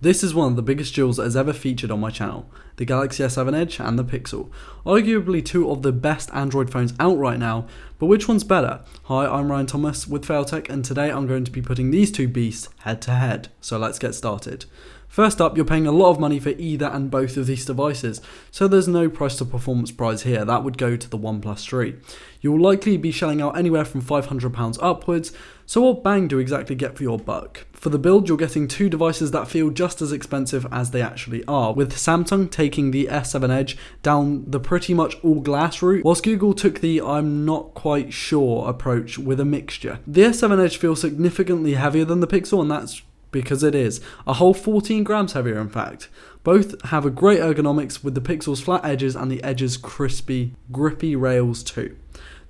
This is one of the biggest jewels that has ever featured on my channel, the Galaxy S7 Edge and the Pixel. Arguably two of the best Android phones out right now, but which one's better? Hi, I'm Ryan Thomas with Failtech, and today I'm going to be putting these two beasts head to head, so let's get started. First up, you're paying a lot of money for either and both of these devices, so there's no price to performance prize here, that would go to the OnePlus 3. You'll likely be shelling out anywhere from £500 upwards, so what bang do you exactly get for your buck? For the build, you're getting two devices that feel just as expensive as they actually are, with Samsung taking the S7 Edge down the pretty much all glass route, whilst Google took the I'm not quite sure approach with a mixture. The S7 Edge feels significantly heavier than the Pixel, and that's because it is, a whole 14 grams heavier in fact. Both have a great ergonomics with the Pixel's flat edges and the Edge's crispy, grippy rails too.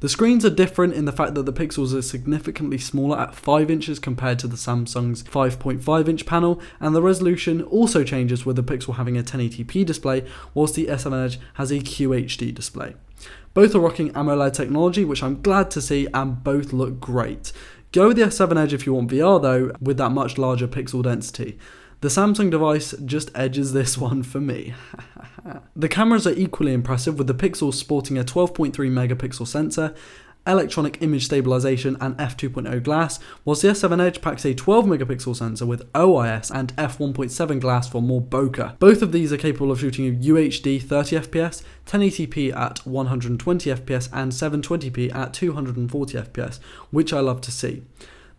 The screens are different in the fact that the Pixels are significantly smaller at 5 inches compared to the Samsung's 5.5 inch panel, and the resolution also changes with the Pixel having a 1080p display whilst the S7 Edge has a QHD display. Both are rocking AMOLED technology, which I'm glad to see, and both look great. Go with the S7 Edge if you want VR though, with that much larger pixel density. The Samsung device just edges this one for me. The cameras are equally impressive, with the Pixel sporting a 12.3 megapixel sensor, electronic image stabilization and f2.0 glass, whilst the S7 Edge packs a 12 megapixel sensor with OIS and f1.7 glass for more bokeh. Both of these are capable of shooting UHD 30fps, 1080p at 120fps and 720p at 240fps, which I love to see.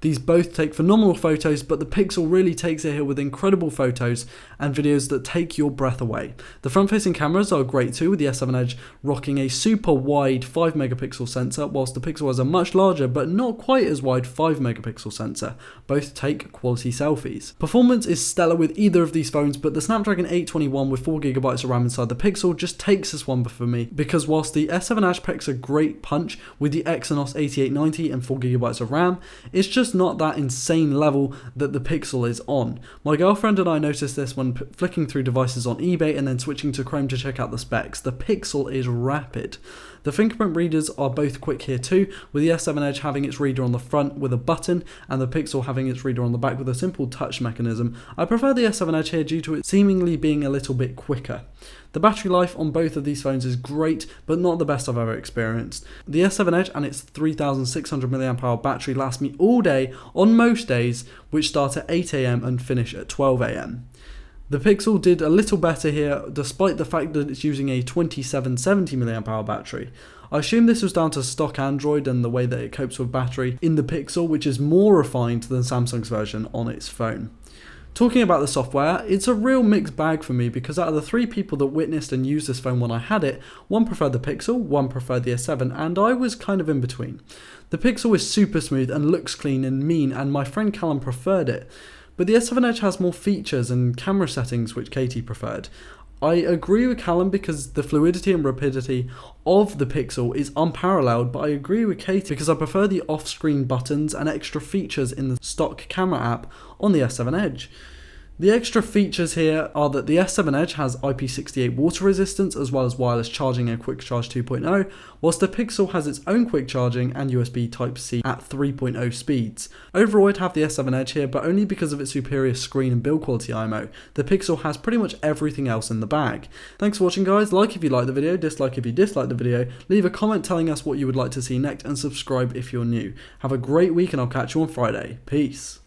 These both take phenomenal photos, but the Pixel really takes it here with incredible photos and videos that take your breath away. The front-facing cameras are great too, with the S7 Edge rocking a super wide 5 megapixel sensor, whilst the Pixel has a much larger but not quite as wide 5 megapixel sensor. Both take quality selfies. Performance is stellar with either of these phones, but the Snapdragon 821 with 4GB of RAM inside the Pixel just takes this one for me, because whilst the S7 Edge packs a great punch with the Exynos 8890 and 4GB of RAM, it's just not that insane level that the Pixel is on. My girlfriend and I noticed this when flicking through devices on eBay and then switching to Chrome to check out the specs. The Pixel is rapid. The fingerprint readers are both quick here too, with the S7 Edge having its reader on the front with a button and the Pixel having its reader on the back with a simple touch mechanism. I prefer the S7 Edge here due to it seemingly being a little bit quicker. The battery life on both of these phones is great, but not the best I've ever experienced. The S7 Edge and its 3600 mAh battery last me all day on most days, which start at 8 AM and finish at 12 AM. The Pixel did a little better here, despite the fact that it's using a 2770 mAh battery. I assume this was down to stock Android and the way that it copes with battery in the Pixel, which is more refined than Samsung's version on its phone. Talking about the software, it's a real mixed bag for me, because out of the three people that witnessed and used this phone when I had it, one preferred the Pixel, one preferred the S7, and I was kind of in between. The Pixel is super smooth and looks clean and mean, and my friend Callum preferred it. But the S7 Edge has more features and camera settings which Katie preferred. I agree with Callum because the fluidity and rapidity of the Pixel is unparalleled, but I agree with Katie because I prefer the off-screen buttons and extra features in the stock camera app on the S7 Edge. The extra features here are that the S7 Edge has IP68 water resistance as well as wireless charging and Quick Charge 2.0, whilst the Pixel has its own quick charging and USB Type-C at 3.0 speeds. Overall, I'd have the S7 Edge here, but only because of its superior screen and build quality IMO. The Pixel has pretty much everything else in the bag. Thanks for watching guys, like if you like the video, dislike if you dislike the video, leave a comment telling us what you would like to see next, and subscribe if you're new. Have a great week and I'll catch you on Friday. Peace.